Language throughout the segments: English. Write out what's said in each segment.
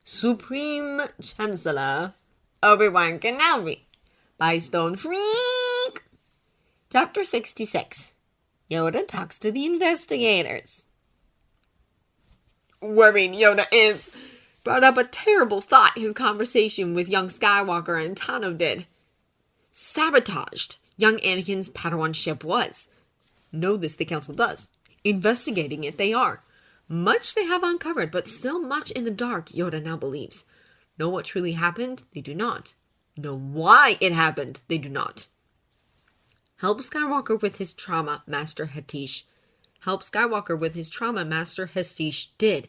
Supreme Chancellor Obi-Wan Kenobi by Stone Freak. Chapter 66. Yoda talks to the investigators. Worried Yoda is brought up a terrible thought his conversation with young Skywalker and Tano did. Sabotaged young Anakin's Padawan ship was. Know this the Council does. Investigating it they are. Much they have uncovered, but still much in the dark, Yoda now believes. Know what truly happened? They do not. Know why it happened? They do not. Help Skywalker with his trauma, Master Hatish. Help Skywalker with his trauma, Master Hatish did.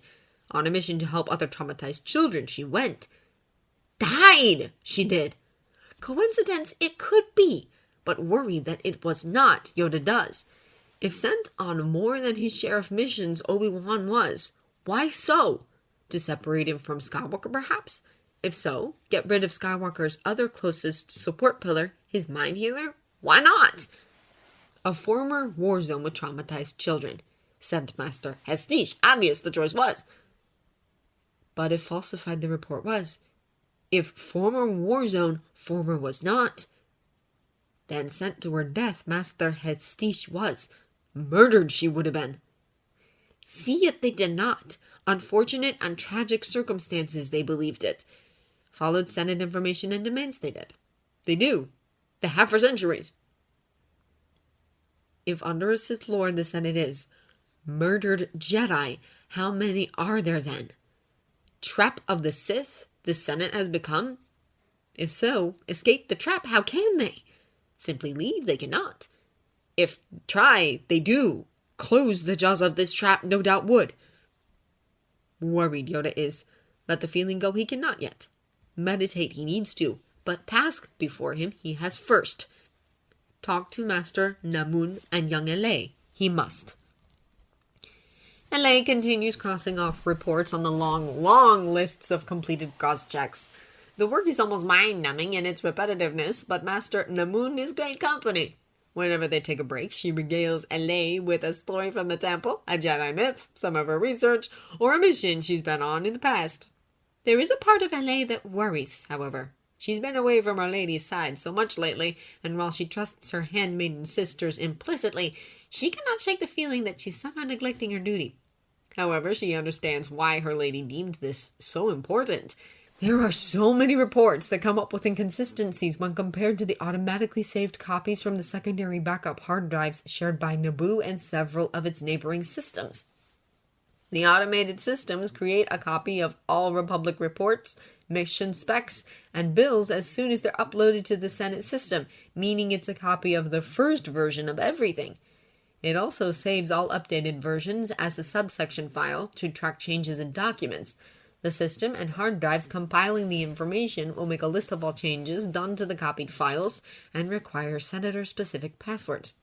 On a mission to help other traumatized children, she went. Died, she did. Coincidence it could be, but worried that it was not, Yoda does. If sent on more than his share of missions Obi-Wan was, why so? To separate him from Skywalker, perhaps? If so, get rid of Skywalker's other closest support pillar, his mind healer? Why not? A former war zone with traumatized children, said Master Hatish. Obvious the choice was. But if falsified the report was, if former war zone, former was not, then sent to her death Master Hatish was. Murdered she would have been. See it they did not. Unfortunate and tragic circumstances they believed it. Followed Senate information and demands they did. They do. They have for centuries. If under a Sith Lord the Senate is, murdered Jedi, how many are there then? Trap of the Sith the Senate has become? If so, escape the trap, how can they? Simply leave they cannot. If try, they do. Close the jaws of this trap, no doubt would. Worried Yoda is. Let the feeling go he cannot yet. Meditate he needs to, but task before him he has first. Talk to Master Namun and young Ele. He must. Ele continues crossing off reports on the long lists of completed cross-checks. The work is almost mind-numbing in its repetitiveness, but Master Namun is great company. Whenever they take a break, she regales Ele with a story from the temple, a Jedi myth, some of her research, or a mission she's been on in the past. There is a part of Ele that worries, however. She's been away from Our Lady's side so much lately, and while she trusts her handmaiden sisters implicitly, she cannot shake the feeling that she's somehow neglecting her duty. However, she understands why Her Lady deemed this so important. There are so many reports that come up with inconsistencies when compared to the automatically saved copies from the secondary backup hard drives shared by Naboo and several of its neighboring systems. The automated systems create a copy of all Republic reports, mission specs, and bills as soon as they're uploaded to the Senate system, meaning it's a copy of the first version of everything. It also saves all updated versions as a subsection file to track changes in documents. The system and hard drives compiling the information will make a list of all changes done to the copied files and require senator-specific passwords.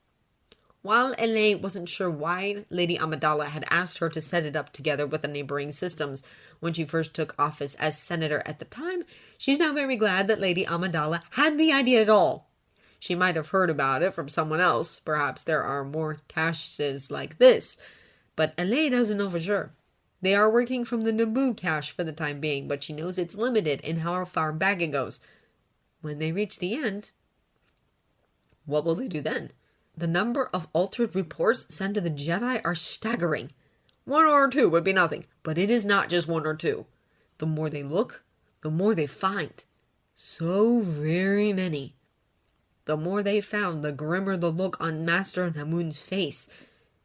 While Ele wasn't sure why Lady Amidala had asked her to set it up together with the neighboring systems when she first took office as senator at the time, she's now very glad that Lady Amidala had the idea at all. She might have heard about it from someone else. Perhaps there are more caches like this. But Ele doesn't know for sure. They are working from the Naboo cache for the time being, but she knows it's limited in how far back it goes. When they reach the end, what will they do then? The number of altered reports sent to the Jedi are staggering. 1 or 2 would be nothing, but it is not just 1 or 2. The more they look, the more they find. So very many. The more they found, the grimmer the look on Master Namun's face.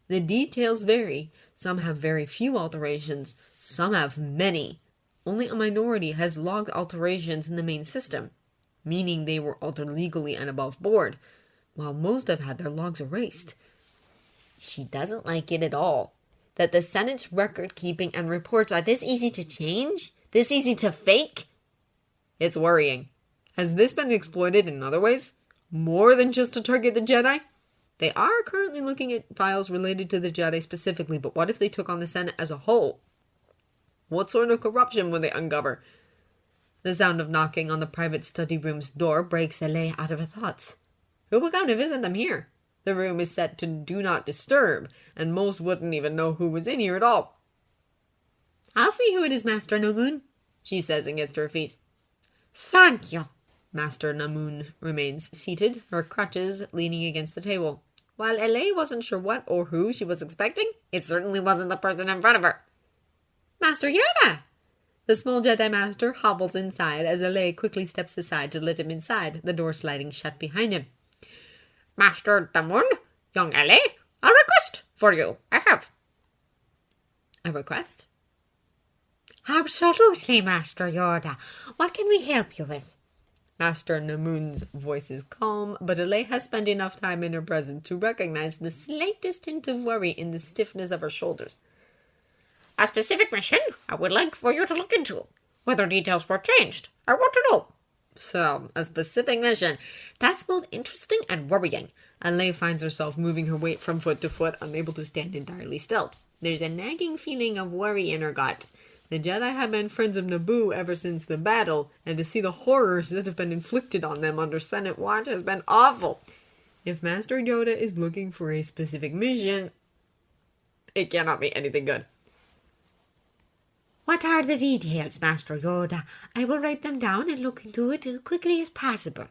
The details vary. Some have very few alterations. Some have many. Only a minority has logged alterations in the main system, meaning they were altered legally and above board, while most have had their logs erased. She doesn't like it at all. That the Senate's record-keeping and reports are this easy to change? This easy to fake? It's worrying. Has this been exploited in other ways? More than just to target the Jedi? They are currently looking at files related to the Jedi specifically, but what if they took on the Senate as a whole? What sort of corruption would they uncover? The sound of knocking on the private study room's door breaks Ele out of her thoughts. Who will come to visit them here? The room is set to do not disturb, and most wouldn't even know who was in here at all. I'll see who it is, Master Namun. she says and gets to her feet. Thank you. Master Namun remains seated, her crutches leaning against the table. While Ele wasn't sure what or who she was expecting, it certainly wasn't the person in front of her. Master Yoda! The small Jedi Master hobbles inside as Ele quickly steps aside to let him inside, the door sliding shut behind him. Master Namun, young Ele, a request for you. I have. A request? Absolutely, Master Yoda. What can we help you with? Master Namun's voice is calm, but Ele has spent enough time in her presence to recognize the slightest hint of worry in the stiffness of her shoulders. A specific mission I would like for you to look into. Whether details were changed, I want to know. So, a specific mission. That's both interesting and worrying. Ele finds herself moving her weight from foot to foot, unable to stand entirely still. There's a nagging feeling of worry in her gut. The Jedi have been friends of Naboo ever since the battle, and to see the horrors that have been inflicted on them under Senate watch has been awful. If Master Yoda is looking for a specific mission, it cannot be anything good. What are the details, Master Yoda? I will write them down and look into it as quickly as possible.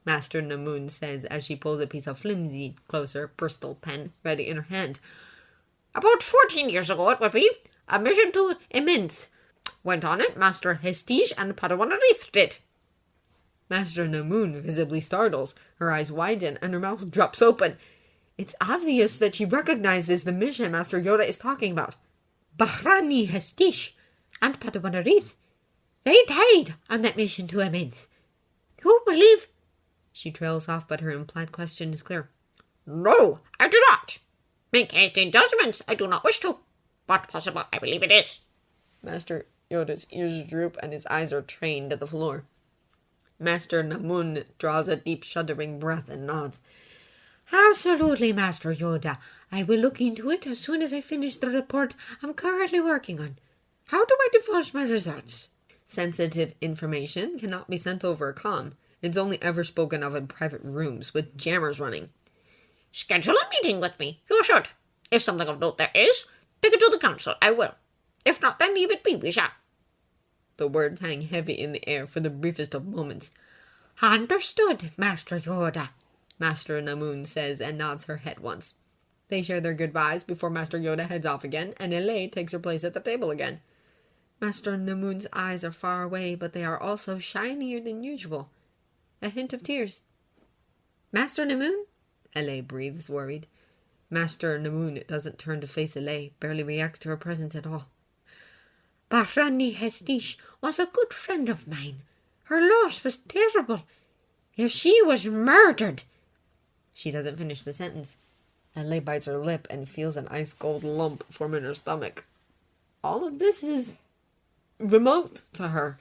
Master Namun says as she pulls a piece of flimsy, closer, Bristol pen ready in her hand. About 14 years ago it would be. A mission to Immense. Went on it, Master Hestige and Padawan Arith did. Master Namun visibly startles. Her eyes widen and her mouth drops open. It's obvious that she recognizes the mission Master Yoda is talking about. Bahrani Hestige and Padawan Arith. They died on that mission to Immense. You believe? She trails off, but her implied question is clear. No, I do not. Make hasty judgments, I do not wish to. But possible, I believe it is. Master Yoda's ears droop and his eyes are trained at the floor. Master Namun draws a deep shuddering breath and nods. Absolutely, Master Yoda. I will look into it as soon as I finish the report I'm currently working on. How do I divulge my results? Sensitive information cannot be sent over comm. It's only ever spoken of in private rooms with jammers running. Schedule a meeting with me. You should. If something of note there is, take it to the council. I will. If not, then leave it be. We shall. The words hang heavy in the air for the briefest of moments. Understood, Master Yoda. Master Namun says and nods her head once. They share their goodbyes before Master Yoda heads off again, and Ele takes her place at the table again. Master Namun's eyes are far away, but they are also shinier than usual. A hint of tears. Master Namun? Ele breathes, worried. Master Namun doesn't turn to face Ele, barely reacts to her presence at all. Bahrani Hestige was a good friend of mine. Her loss was terrible. If she was murdered... She doesn't finish the sentence. Ele bites her lip and feels an ice-cold lump form in her stomach. All of this is remote to her.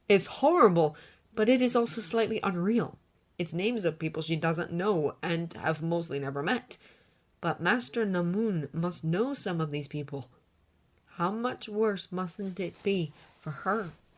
It's horrible, but it is also slightly unreal. It's names of people she doesn't know and have mostly never met. But Master Namun must know some of these people. How much worse mustn't it be for her?